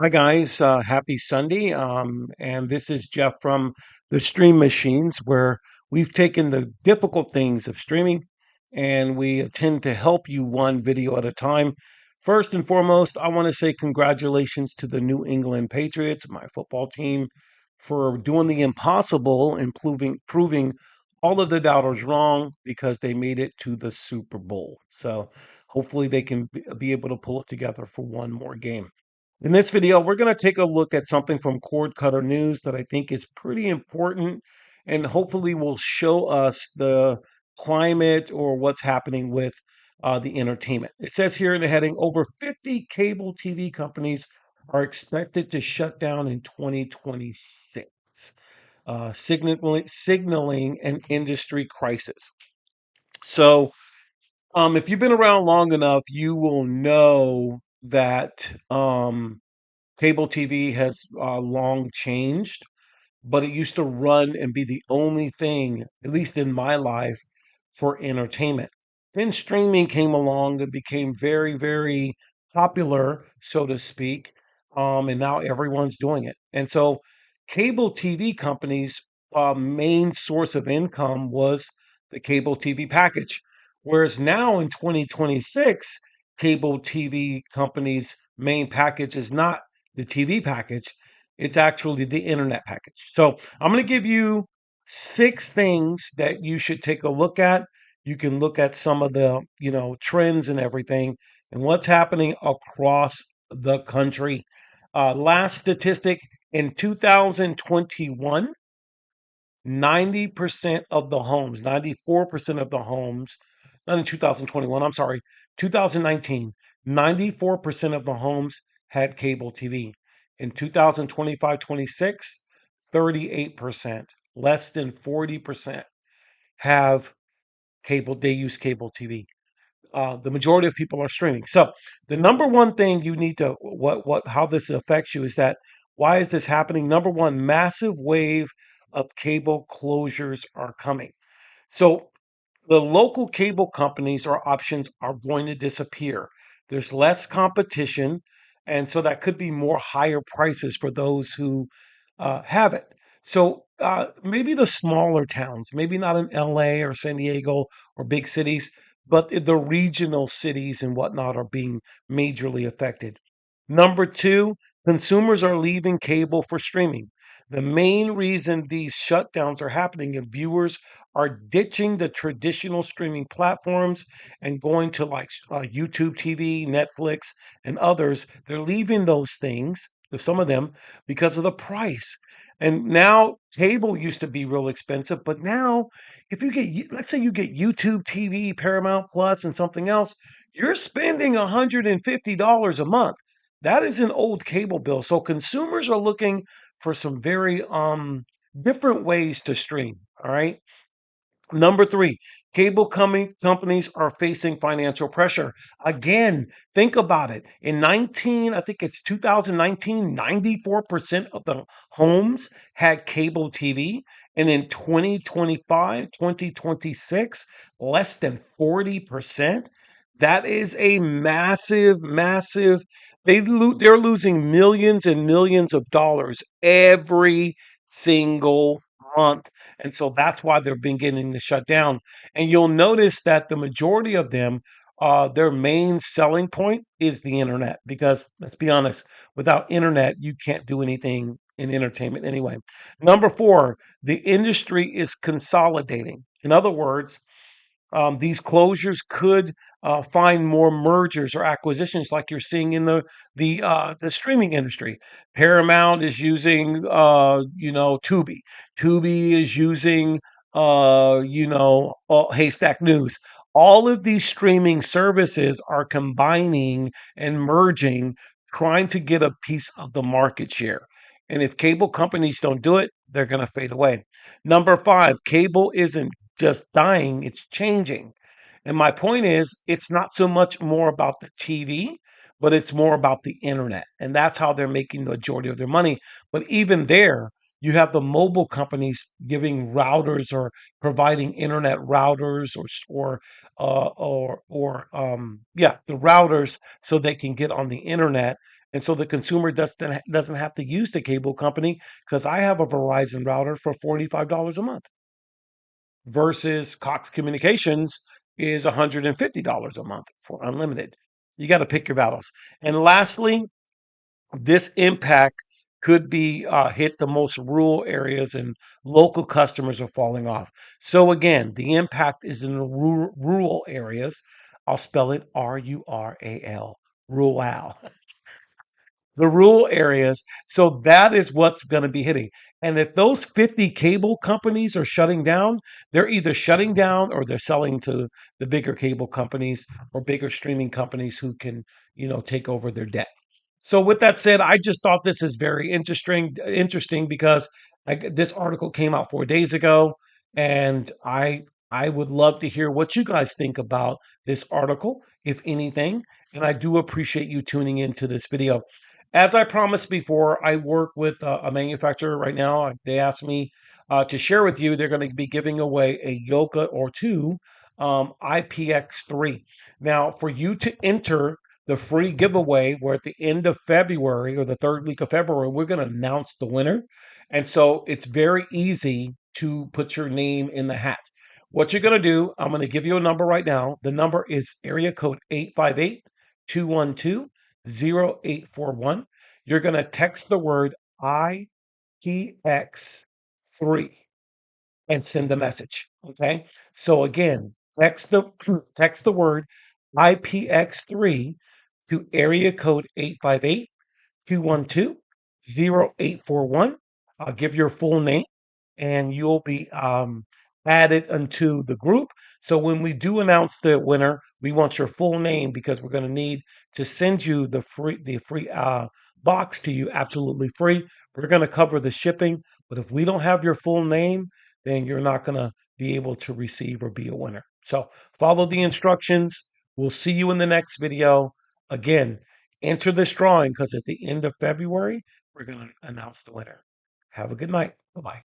Hi guys, happy Sunday. And this is Jeff from the Stream Machines, where we've taken the difficult things of streaming and we intend to help you one video at a time. First and foremost, I want to say congratulations to the New England Patriots, my football team, for doing the impossible and proving all of the doubters wrong because they made it to the Super Bowl. So hopefully they can be able to pull it together for one more game. In this video, we're going to take a look at something from Cord Cutter News that I think is pretty important and hopefully will show us the climate or what's happening with the entertainment. It says here in the heading, over 50 cable TV companies are expected to shut down in 2026, signaling an industry crisis. So, if you've been around long enough, you will know that cable TV has long changed, but it used to run and be the only thing, at least in my life, for entertainment. Then streaming came along and became very, very popular, so to speak, and now everyone's doing it. And so, cable TV companies' main source of income was the cable TV package, whereas now in 2026, cable TV companies' main package is not the TV package, it's actually the internet package. So I'm going to give you 6 things that you should take a look at. You can look at some of the, trends and everything and what's happening across the country. Last statistic in 2021, 90% of the homes, 94% of the homes, not in 2021, I'm sorry, 2019, 94% of the homes had cable TV. In 2025-26, 38%, less than 40% have they use cable TV. The majority of people are streaming. So the number one thing you need to how this affects you is that why is this happening? Number one, massive wave of cable closures are coming. So the local cable companies or options are going to disappear. There's less competition, and so that could be more higher prices for those who have it. So maybe the smaller towns, maybe not in LA or San Diego or big cities, but the regional cities and whatnot are being majorly affected. Number two, consumers are leaving cable for streaming. The main reason these shutdowns are happening and viewers are ditching the traditional streaming platforms and going to like YouTube TV, Netflix, and others. They're leaving those things, some of them, because of the price. And now cable used to be real expensive, but now if you get, let's say you get YouTube TV, Paramount Plus, and something else, you're spending $150 a month. That is an old cable bill. So consumers are looking for some very different ways to stream. All right. Number three, companies are facing financial pressure. Again, think about it. I think it's 2019, 94% of the homes had cable TV. And in 2025, 2026, less than 40%. That is a massive, massive. They're losing millions and millions of dollars every single month. And so that's why they're beginning to shut down. And you'll notice that the majority of them, their main selling point is the internet. Because let's be honest, without internet, you can't do anything in entertainment anyway. Number four, the industry is consolidating. In other words, these closures could find more mergers or acquisitions, like you're seeing in the streaming industry. Paramount is using Tubi. Tubi is using Haystack News. All of these streaming services are combining and merging, trying to get a piece of the market share. And if cable companies don't do it, they're going to fade away. Number five, cable isn't just dying, it's changing. And my point is, it's not so much more about the TV, but it's more about the internet. And that's how they're making the majority of their money. But even there, you have the mobile companies giving routers or providing internet routers or yeah, the routers so they can get on the internet And so the consumer doesn't have to use the cable company because I have a Verizon router for $45 a month versus Cox Communications is $150 a month for unlimited. You got to pick your battles. And lastly, this impact could be hit the most rural areas and local customers are falling off. So again, the impact is in the rural areas. I'll spell it RURAL, rural, the rural areas. So that is what's going to be hitting. And if those 50 cable companies are shutting down, they're either shutting down or they're selling to the bigger cable companies or bigger streaming companies who can, take over their debt. So with that said, I just thought this is very interesting because this article came out 4 days ago, and I would love to hear what you guys think about this article, if anything. And I do appreciate you tuning into this video. As I promised before, I work with a manufacturer right now. They asked me to share with you. They're going to be giving away a Yoka or two IPX3. Now, for you to enter the free giveaway, where at the end of February or the third week of February, we're going to announce the winner. And so it's very easy to put your name in the hat. What you're going to do, I'm going to give you a number right now. The number is area code 858-212-0841. You're going to text the word IPX3 and send the message. Okay. So again, text the word IPX3 to area code 858-212-0841. I'll give your full name and you'll be added into the group. So when we do announce the winner, we want your full name because we're going to need to send you the free box to you absolutely free. We're going to cover the shipping, but if we don't have your full name, then you're not going to be able to receive or be a winner. So follow the instructions. We'll see you in the next video. Again, enter this drawing because at the end of February, we're going to announce the winner. Have a good night. Bye-bye.